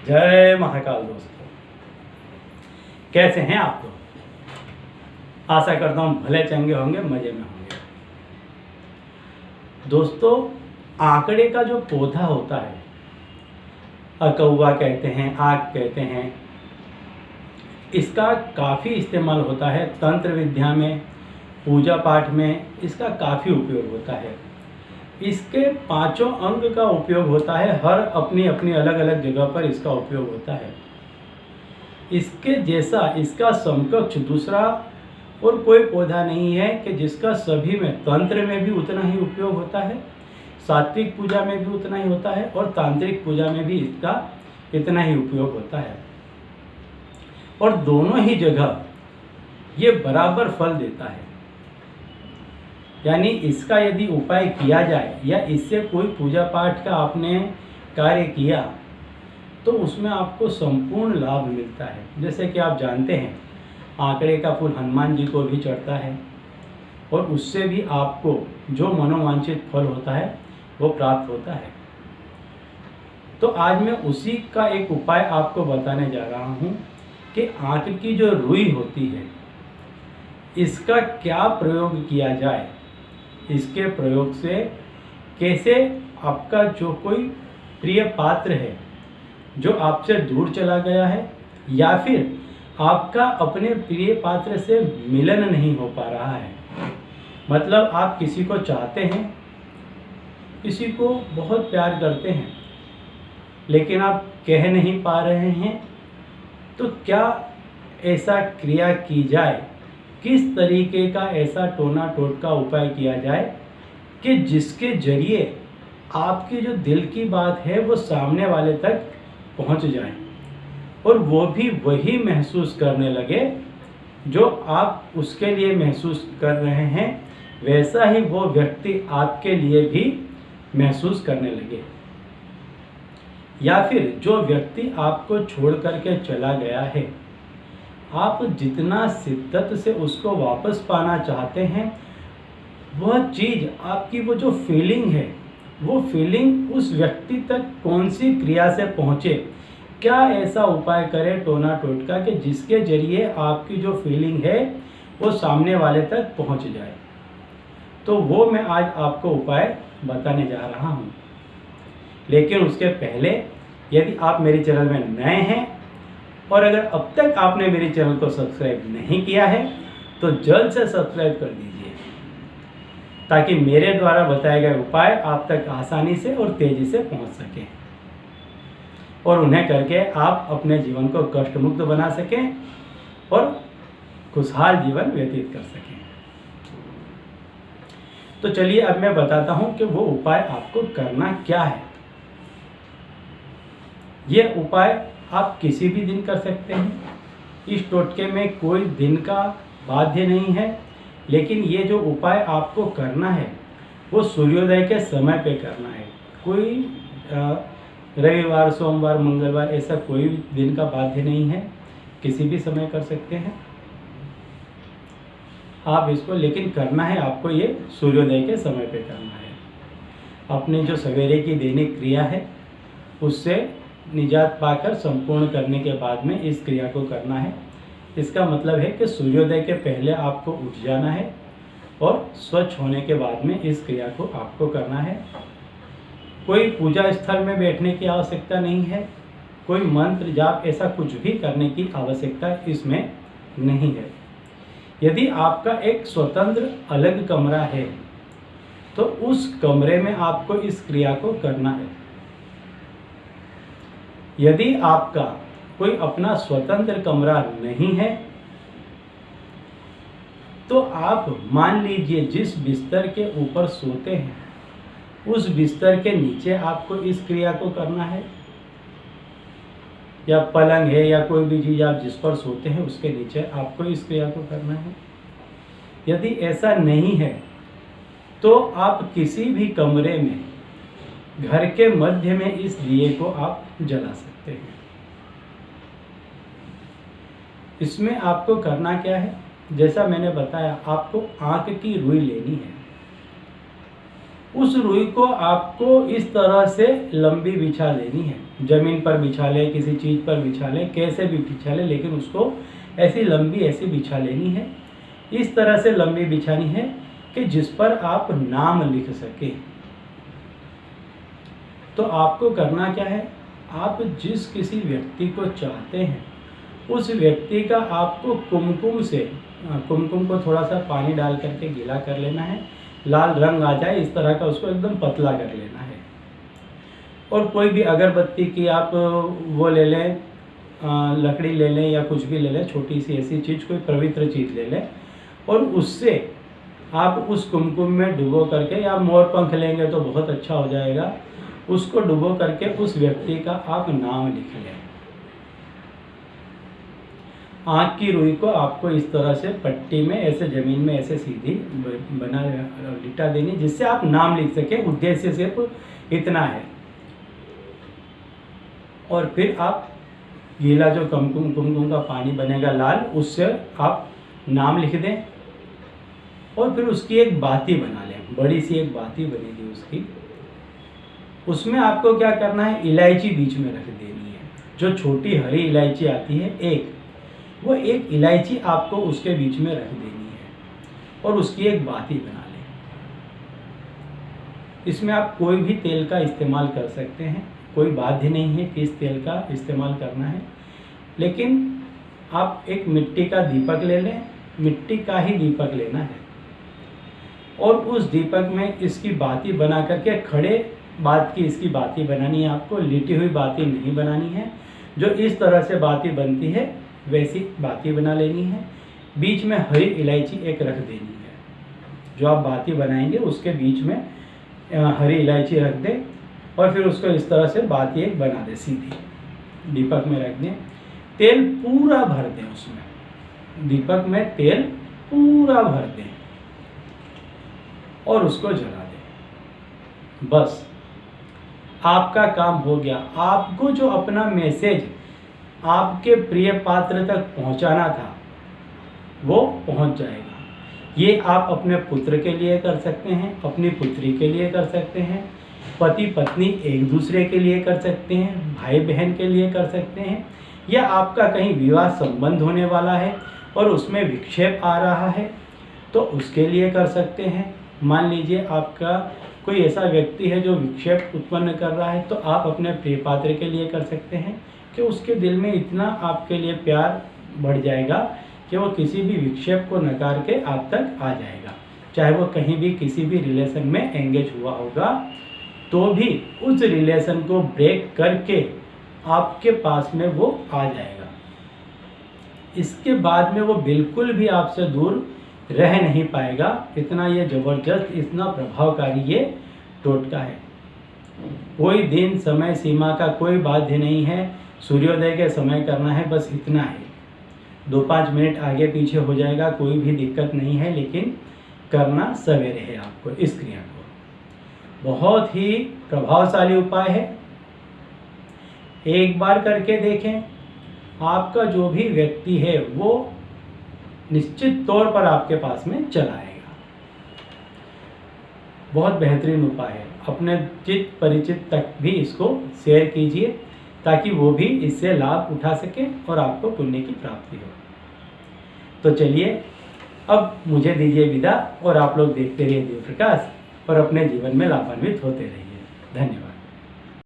जय महाकाल दोस्तों, कैसे हैं आप लोग। आशा करता हूँ भले चंगे होंगे, मज़े में होंगे। दोस्तों, आंकड़े का जो पौधा होता है, अकौवा कहते हैं, आग कहते हैं, इसका काफ़ी इस्तेमाल होता है तंत्र विद्या में, पूजा पाठ में इसका काफ़ी उपयोग होता है। इसके पांचों अंग का उपयोग होता है, हर अपनी अपनी अलग अलग जगह पर इसका उपयोग होता है। इसके जैसा, इसका समकक्ष दूसरा और कोई पौधा नहीं है कि जिसका सभी में, तंत्र में भी उतना ही उपयोग होता है, सात्विक पूजा में भी उतना ही होता है और तांत्रिक पूजा में भी इसका इतना ही उपयोग होता है। और दोनों ही जगह ये बराबर फल देता है। यानी इसका यदि उपाय किया जाए या इससे कोई पूजा पाठ का आपने कार्य किया तो उसमें आपको संपूर्ण लाभ मिलता है। जैसे कि आप जानते हैं, आंकड़े का फूल हनुमान जी को भी चढ़ता है और उससे भी आपको जो मनोवांछित फल होता है वो प्राप्त होता है। तो आज मैं उसी का एक उपाय आपको बताने जा रहा हूँ कि आंख की जो रुई होती है इसका क्या प्रयोग किया जाए। इसके प्रयोग से कैसे आपका जो कोई प्रिय पात्र है जो आपसे दूर चला गया है या फिर आपका अपने प्रिय पात्र से मिलन नहीं हो पा रहा है, मतलब आप किसी को चाहते हैं, किसी को बहुत प्यार करते हैं लेकिन आप कह नहीं पा रहे हैं, तो क्या ऐसा क्रिया की जाए, किस तरीके का ऐसा टोना टोटका उपाय किया जाए कि जिसके जरिए आपकी जो दिल की बात है वो सामने वाले तक पहुंच जाए और वो भी वही महसूस करने लगे जो आप उसके लिए महसूस कर रहे हैं, वैसा ही वो व्यक्ति आपके लिए भी महसूस करने लगे। या फिर जो व्यक्ति आपको छोड़ करके चला गया है, आप जितना शिद्दत से उसको वापस पाना चाहते हैं, वह चीज़ आपकी वो जो फीलिंग है, वो फीलिंग उस व्यक्ति तक कौन सी क्रिया से पहुँचे, क्या ऐसा उपाय करें टोना टोटका कि जिसके जरिए आपकी जो फीलिंग है वो सामने वाले तक पहुँच जाए। तो वो मैं आज आपको उपाय बताने जा रहा हूँ। लेकिन उसके पहले यदि आप मेरे चैनल में नए हैं और अगर अब तक आपने मेरे चैनल को सब्सक्राइब नहीं किया है तो जल्द से सब्सक्राइब कर दीजिए ताकि मेरे द्वारा बताए गए उपाय आप तक आसानी से और तेज़ी से पहुंच सकें और उन्हें करके आप अपने जीवन को कष्ट मुक्त बना सकें और खुशहाल जीवन व्यतीत कर सकें। तो चलिए अब मैं बताता हूं कि वो उपाय आपको करना क्या है। ये उपाय आप किसी भी दिन कर सकते हैं, इस टोटके में कोई दिन का बाध्य नहीं है, लेकिन ये जो उपाय आपको करना है वो सूर्योदय के समय पे करना है। कोई रविवार, सोमवार, मंगलवार ऐसा कोई दिन का बाध्य नहीं है, किसी भी समय कर सकते हैं आप इसको, लेकिन करना है आपको ये सूर्योदय के समय पे करना है। अपने जो सवेरे की दैनिक क्रिया है उससे निजात पाकर संपूर्ण करने के बाद में इस क्रिया को करना है। इसका मतलब है कि सूर्योदय के पहले आपको उठ जाना है और स्वच्छ होने के बाद में इस क्रिया को आपको करना है। कोई पूजा स्थल में बैठने की आवश्यकता नहीं है, कोई मंत्र जाप ऐसा कुछ भी करने की आवश्यकता इसमें नहीं है। यदि आपका एक स्वतंत्र अलग कमरा है तो उस कमरे में आपको इस क्रिया को करना है। यदि आपका कोई अपना स्वतंत्र कमरा नहीं है तो आप मान लीजिए जिस बिस्तर के ऊपर सोते हैं उस बिस्तर के नीचे आपको इस क्रिया को करना है, या पलंग है या कोई भी चीज़ आप जिस पर सोते हैं उसके नीचे आपको इस क्रिया को करना है। यदि ऐसा नहीं है तो आप किसी भी कमरे में घर के मध्य में इस दिए को आप जला सकते हैं। इसमें आपको करना क्या है, जैसा मैंने बताया, आपको आंख की रुई लेनी है। उस रुई को आपको इस तरह से लंबी बिछा लेनी है ज़मीन पर बिछा लें, किसी चीज़ पर बिछा लें, कैसे भी बिछा लें, लेकिन उसको ऐसी लंबी ऐसी बिछा लेनी है। इस तरह से लंबी बिछानी है कि जिस पर आप नाम लिख सकें। तो आपको करना क्या है, आप जिस किसी व्यक्ति को चाहते हैं उस व्यक्ति का आपको कुमकुम को थोड़ा सा पानी डाल करके गीला कर लेना है। लाल रंग आ जाए इस तरह का उसको एकदम पतला कर लेना है। और कोई भी अगरबत्ती की आप वो ले लें, लकड़ी ले लें या कुछ भी ले लें, छोटी सी ऐसी चीज़, कोई पवित्र चीज़ ले लें और उससे आप उस कुमकुम में डुबो करके, या मोर पंख लेंगे तो बहुत अच्छा हो जाएगा, उसको डुबो करके उस व्यक्ति का आप नाम लिख लें। आँख की रुई को आपको इस तरह से पट्टी में ऐसे ज़मीन में ऐसे सीधी बना लिटा देनी, जिससे आप नाम लिख सकें। उद्देश्य सिर्फ इतना है। और फिर आप गीला जो कुमकुम का पानी बनेगा लाल, उससे आप नाम लिख दें और फिर उसकी एक बाती बना लें। बड़ी सी एक बाती बनेगी उसकी, उसमें आपको क्या करना है, इलायची बीच में रख देनी है। जो छोटी हरी इलायची आती है वो एक इलायची आपको उसके बीच में रख देनी है और उसकी एक बाती बना लें। इसमें आप कोई भी तेल का इस्तेमाल कर सकते हैं, कोई बाध्य नहीं है किस तेल का इस्तेमाल करना है। लेकिन आप एक मिट्टी का दीपक ले लें, मिट्टी का ही दीपक लेना है और उस दीपक में इसकी बाती बना करके खड़े बात की इसकी बाती बनानी है। आपको लिटी हुई बाती नहीं बनानी है। जो इस तरह से बाती बनती है वैसी बाती बना लेनी है। बीच में हरी इलायची एक रख देनी है। जो आप बाती बनाएंगे उसके बीच में हरी इलायची रख दें और फिर उसको इस तरह से बाती एक बना दें, सीधी दीपक में रख दें। तेल पूरा भर दें, उसमें दीपक में तेल पूरा भर दें और उसको जला दें। बस आपका काम हो गया। आपको जो अपना मैसेज आपके प्रिय पात्र तक पहुंचाना था वो पहुंच जाएगा। ये आप अपने पुत्र के लिए कर सकते हैं, अपनी पुत्री के लिए कर सकते हैं, पति पत्नी एक दूसरे के लिए कर सकते हैं, भाई बहन के लिए कर सकते हैं, या आपका कहीं विवाह संबंध होने वाला है और उसमें विक्षेप आ रहा है तो उसके लिए कर सकते हैं। मान लीजिए आपका कोई ऐसा व्यक्ति है जो विक्षेप उत्पन्न कर रहा है तो आप अपने प्रिय पात्र के लिए कर सकते हैं कि उसके दिल में इतना आपके लिए प्यार बढ़ जाएगा कि वो किसी भी विक्षेप को नकार के आप तक आ जाएगा। चाहे वो कहीं भी किसी भी रिलेशन में एंगेज हुआ होगा तो भी उस रिलेशन को ब्रेक करके आपके पास में वो आ जाएगा। इसके बाद में वो बिल्कुल भी आपसे दूर रह नहीं पाएगा। इतना ये ज़बरदस्त, इतना प्रभावकारी ये टोटका है। कोई दिन समय सीमा का कोई बाध्य नहीं है। सूर्योदय के समय करना है, बस इतना है। 2-5 मिनट आगे पीछे हो जाएगा, कोई भी दिक्कत नहीं है, लेकिन करना सवेरे है आपको इस क्रिया को। बहुत ही प्रभावशाली उपाय है। एक बार करके देखें, आपका जो भी व्यक्ति है वो निश्चित तौर पर आपके पास में चला आएगा। बहुत बेहतरीन उपाय है। अपने चित परिचित तक भी इसको शेयर कीजिए ताकि वो भी इससे लाभ उठा सके और आपको पुण्य की प्राप्ति हो। तो चलिए अब मुझे दीजिए विदा और आप लोग देखते रहिए दिव्य प्रकाश और अपने जीवन में लाभान्वित होते रहिए। धन्यवाद।